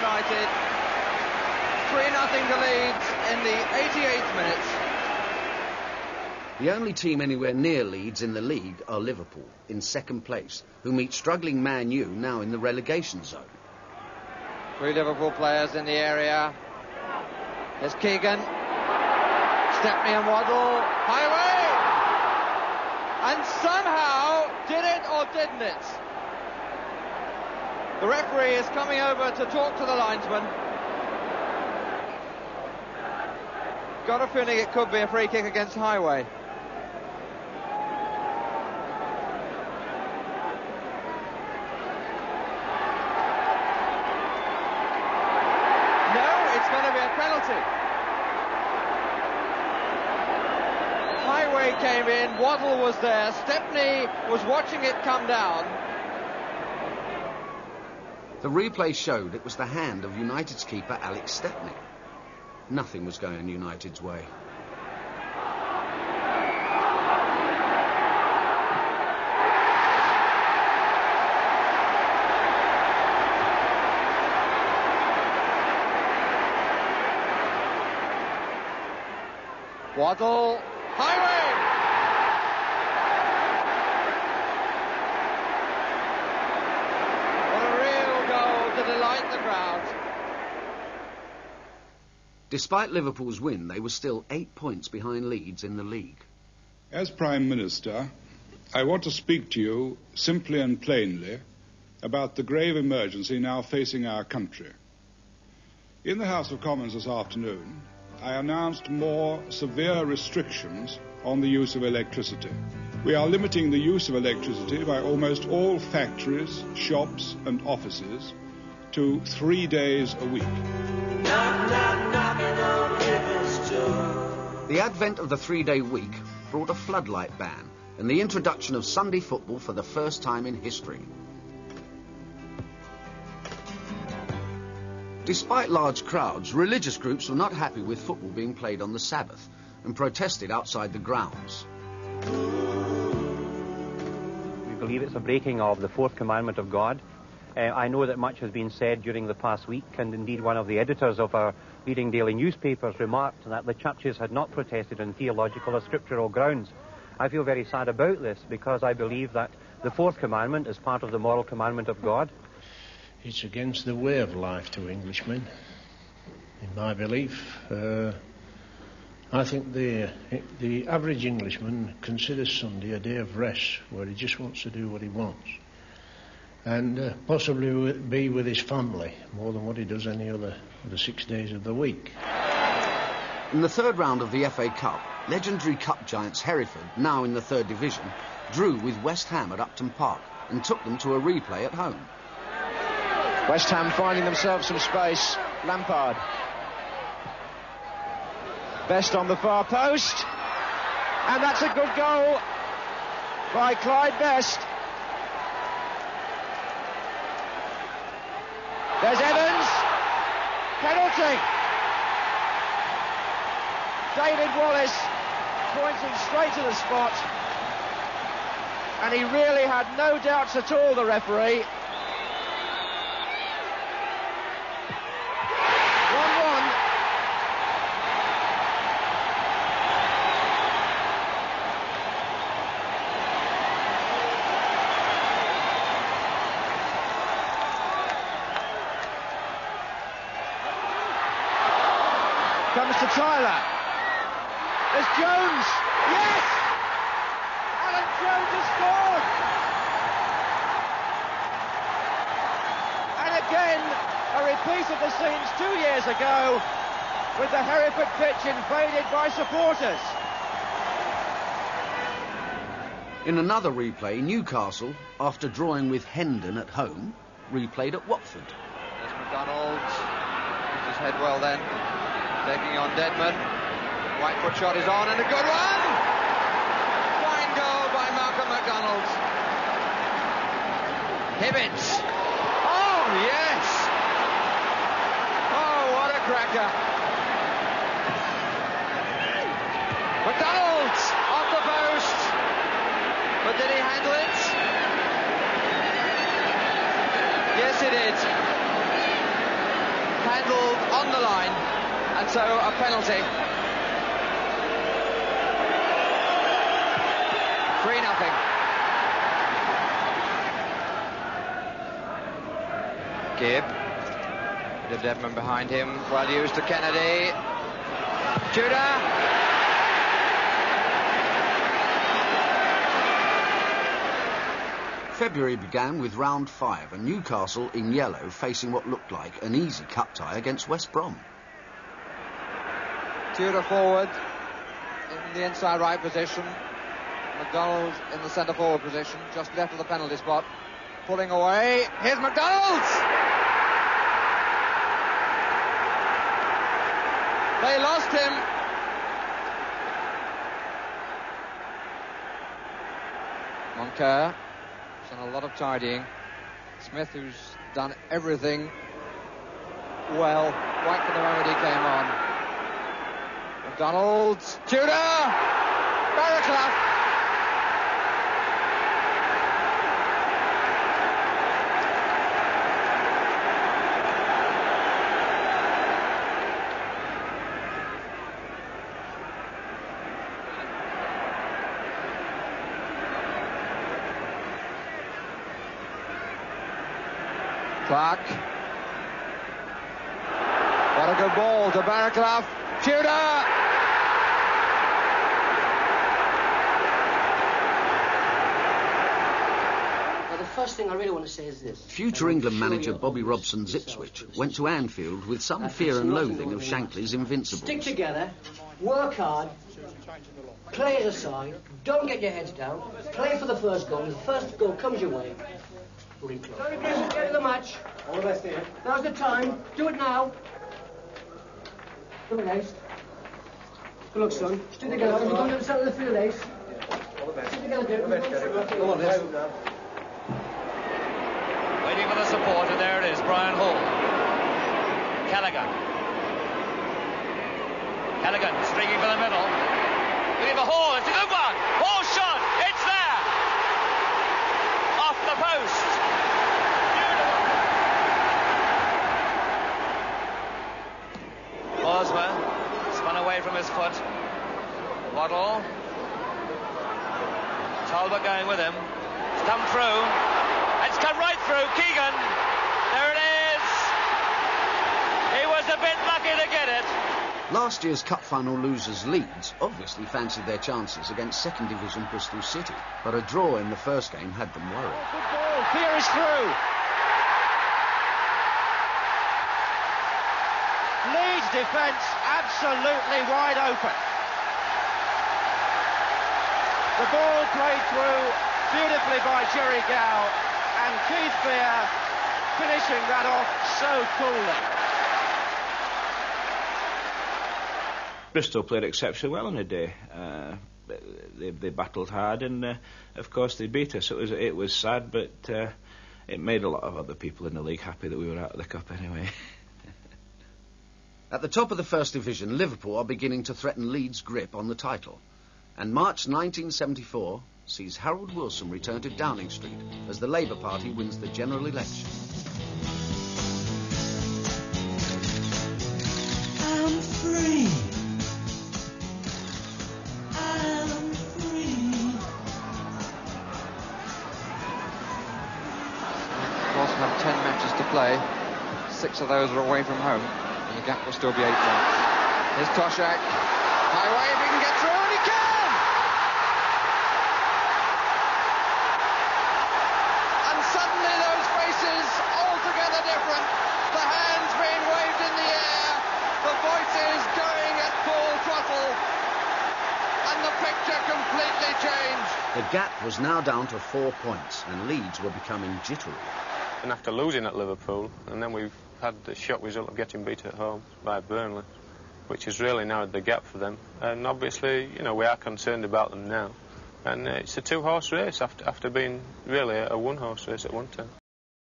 United. 3-0 to Leeds in the 88th minute. The only team anywhere near Leeds in the league are Liverpool, in second place, who meet struggling Man U, now in the relegation zone. 3 Liverpool players in the area. There's Keegan, Stepney and Waddle, Highway! And somehow, did it or didn't it? The referee is coming over to talk to the linesman. Got a feeling it could be a free kick against Highway. Highway came in, Waddle was there, Stepney was watching it come down. The replay showed it was the hand of United's keeper Alex Stepney. Nothing was going United's way. Waddle, Highway! What a real goal to delight the crowd. Despite Liverpool's win, they were still 8 points behind Leeds in the league. As Prime Minister, I want to speak to you simply and plainly about the grave emergency now facing our country. In the House of Commons this afternoon, I announced more severe restrictions on the use of electricity. We are limiting the use of electricity by almost all factories, shops and offices to 3 days a week. Knock, knock, knocking on heaven's door. The advent of the 3-day week brought a floodlight ban and the introduction of Sunday football for the first time in history. Despite large crowds, religious groups were not happy with football being played on the Sabbath and protested outside the grounds. We believe it's a breaking of the fourth commandment of God. I know that much has been said during the past week, and indeed one of the editors of our leading daily newspapers remarked that the churches had not protested on theological or scriptural grounds. I feel very sad about this because I believe that the fourth commandment is part of the moral commandment of God. It's against the way of life to Englishmen, in my belief. I think the average Englishman considers Sunday a day of rest where he just wants to do what he wants and possibly be with his family more than what he does any other of the 6 days of the week. In the third round of the FA Cup, legendary cup giants Hereford, now in the third division, drew with West Ham at Upton Park and took them to a replay at home. West Ham finding themselves some space. Lampard. Best on the far post. And that's a good goal by Clyde Best. There's Evans. Penalty. David Wallace pointing straight to the spot. And he really had no doubts at all, the referee. Comes to Tyler. There's Jones. Yes! Alan Jones has scored. And again, a repeat of the scenes 2 years ago with the Hereford pitch invaded by supporters. In another replay, Newcastle, after drawing with Hendon at home, replayed at Watford. There's McDonald. Keeps his head well then. Taking on Deadman. Right foot shot is on and a good one! Fine goal by Malcolm McDonald. Hibbins. Oh, yes! Oh, what a cracker. McDonald off the post. But did he handle it? Yes, he did. handled on the line, and so a penalty. 3-0. Gibb. Bit of Deadman behind him. Well used to Kennedy. Tudor. February began with round 5 and Newcastle in yellow facing what looked like an easy cup tie against West Brom. Tudor forward in the inside right position. McDonald in the centre forward position, just left of the penalty spot. Pulling away. Here's McDonald! They lost him. Moncur. Done a lot of tidying. Smith, who's done everything well right from the moment he came on. McDonald, Tudor, Barraclough. Clark. What a good ball to Barraclough. Tudor. Well, the first thing I really want to say is this. Future England manager Bobby Robson's Ipswich went to Anfield with some fear and loathing of Shankly's Invincibles. Stick together, work hard, play as a side, don't get your heads down, play for the first goal. If the first goal comes your way, very good, get to the match. All the best here. Now's the time. Do it now. Come on, Ace. Good luck, son. Stick together. We're going to the centre of the field, Ace. All the best. Stick together, dude. Come on, Ace. Waiting for the support, and there it is, Brian Hall. Callaghan. Callaghan streaking for the middle. Looking for Hall. It's a good one. Hall shot. It's there. Off the post. Boswell spun away from his foot. Waddle. Talbot going with him. It's come through. It's come right through. Keegan. There it is. He was a bit lucky to get it. Last year's cup final losers Leeds obviously fancied their chances against second division Bristol City, but a draw in the first game had them worried. Good ball. Fear is through. Leeds defence absolutely wide open. The ball played through beautifully by Jerry Gow, and Keith Fear finishing that off so coolly. Bristol played exceptionally well on the day. They battled hard, and of course they beat us. It was sad, but it made a lot of other people in the league happy that we were out of the cup anyway. At the top of the First Division, Liverpool are beginning to threaten Leeds' grip on the title. And March 1974 sees Harold Wilson return to Downing Street as the Labour Party wins the general election. I'm free. I'm free. Boston have 10 matches to play. 6 of those are away from home. And the gap will still be 8 points. Here's Toshak. Highway, if he can get through, and he can! And suddenly those faces altogether different. The hands being waved in the air. The voices going at full throttle. And the picture completely changed. The gap was now down to 4 points, and Leeds were becoming jittery. And after losing at Liverpool, and then we've had the shock result of getting beat at home by Burnley, which has really narrowed the gap for them. And obviously, you know, we are concerned about them now. And it's a 2-horse race after being really a 1-horse race at one time.